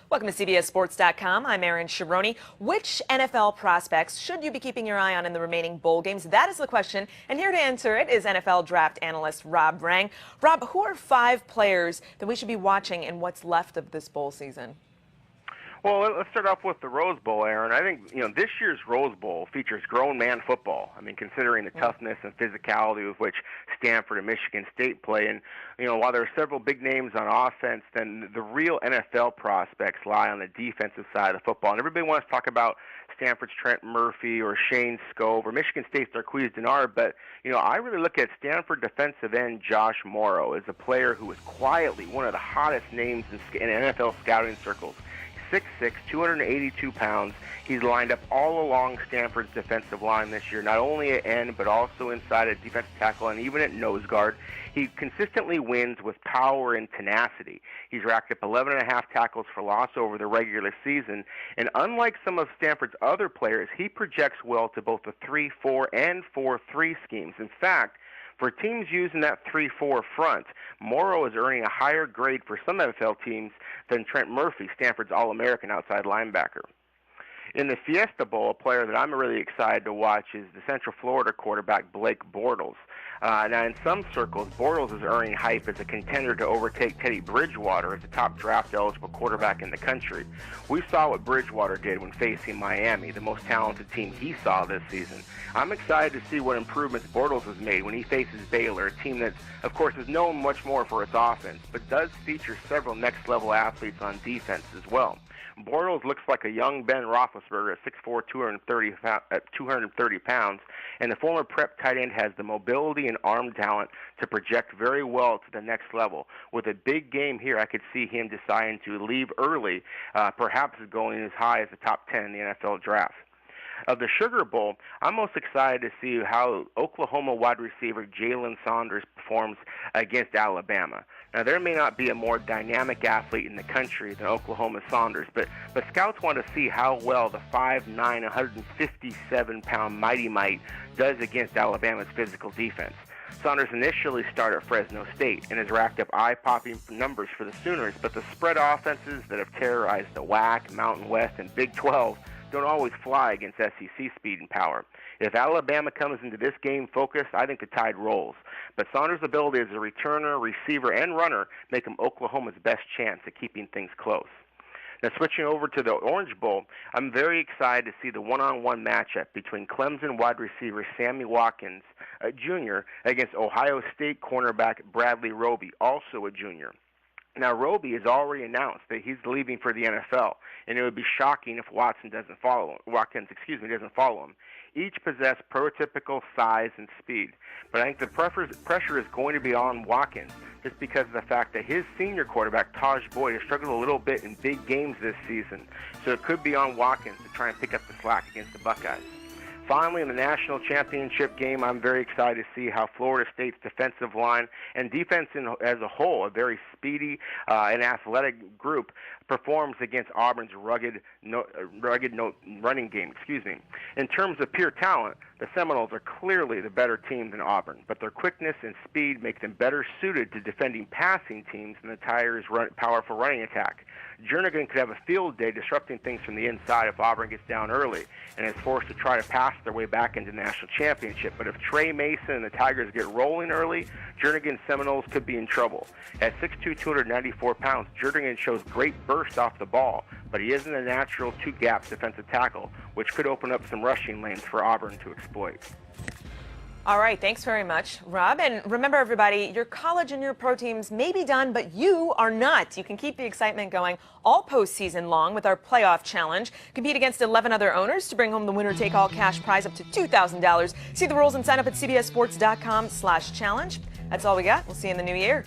Welcome to CBSSports.com. I'm Erin Sharoni. Which NFL prospects should you be keeping your eye on in the remaining bowl games? That is the question. And here to answer it is NFL draft analyst Rob Rang. Rob, who are 5 players that we should be watching in what's left of this bowl season? Well, let's start off with the Rose Bowl, Aaron. I think, this year's Rose Bowl features grown man football. I mean, considering the toughness and physicality with which Stanford and Michigan State play. And, while there are several big names on offense, then the real NFL prospects lie on the defensive side of football. And everybody wants to talk about Stanford's Trent Murphy or Shane Scove or Michigan State's Darqueze Dennard, but, I really look at Stanford defensive end Josh Morrow as a player who is quietly one of the hottest names in NFL scouting circles. 6'6", 282 pounds. He's lined up all along Stanford's defensive line this year, not only at end, but also inside at defensive tackle and even at nose guard. He consistently wins with power and tenacity. He's racked up 11.5 tackles for loss over the regular season, and unlike some of Stanford's other players, he projects well to both the 3-4 and 4-3 schemes. In fact, for teams using that 3-4 front, Morrow is earning a higher grade for some NFL teams than Trent Murphy, Stanford's All-American outside linebacker. In the Fiesta Bowl, a player that I'm really excited to watch is the Central Florida quarterback Blake Bortles. Now, in some circles, Bortles is earning hype as a contender to overtake Teddy Bridgewater as the top draft-eligible quarterback in the country. We saw what Bridgewater did when facing Miami, the most talented team he saw this season. I'm excited to see what improvements Bortles has made when he faces Baylor, a team that, of course, is known much more for its offense, but does feature several next-level athletes on defense as well. Bortles looks like a young Ben Roethlisberger at 6'4", 230 pounds, and the former prep tight end has the mobility and arm talent to project very well to the next level. With a big game here, I could see him deciding to leave early, perhaps going as high as the top 10 in the NFL draft. Of the Sugar Bowl, I'm most excited to see how Oklahoma wide receiver Jalen Saunders performs against Alabama. Now, there may not be a more dynamic athlete in the country than Oklahoma Saunders, but scouts want to see how well the 5'9", 157-pound Mighty Mite does against Alabama's physical defense. Saunders initially started at Fresno State and has racked up eye-popping numbers for the Sooners, but the spread offenses that have terrorized the WAC, Mountain West, and Big 12 don't always fly against SEC speed and power. If Alabama comes into this game focused, I think the tide rolls. But Saunders' ability as a returner, receiver, and runner make him Oklahoma's best chance at keeping things close. Now, switching over to the Orange Bowl, I'm very excited to see the one-on-one matchup between Clemson wide receiver Sammy Watkins, Jr., against Ohio State cornerback Bradley Roby, also a junior. Now, Roby has already announced that he's leaving for the NFL, and it would be shocking if Watkins doesn't follow him. Each possess prototypical size and speed, but I think the pressure is going to be on Watkins just because of the fact that his senior quarterback, Taj Boyd, has struggled a little bit in big games this season, so it could be on Watkins to try and pick up the slack against the Buckeyes. Finally, in the national championship game, I'm very excited to see how Florida State's defensive line and defense as a whole, a very speedy and athletic group, performs against Auburn's rugged running game. In terms of pure talent, the Seminoles are clearly the better team than Auburn, but their quickness and speed make them better suited to defending passing teams than the Tigers' powerful running attack. Jernigan could have a field day disrupting things from the inside if Auburn gets down early and is forced to try to pass their way back into the national championship. But if Trey Mason and the Tigers get rolling early, Jernigan's Seminoles could be in trouble. At 6'2", 294 pounds, Jernigan shows great burst off the ball, but he isn't a natural two-gap defensive tackle, which could open up some rushing lanes for Auburn to exploit. All right, thanks very much, Rob. And remember, everybody, your college and your pro teams may be done, but you are not. You can keep the excitement going all postseason long with our playoff challenge. Compete against 11 other owners to bring home the winner-take-all cash prize up to $2,000. See the rules and sign up at cbssports.com/challenge. That's all we got. We'll see you in the new year.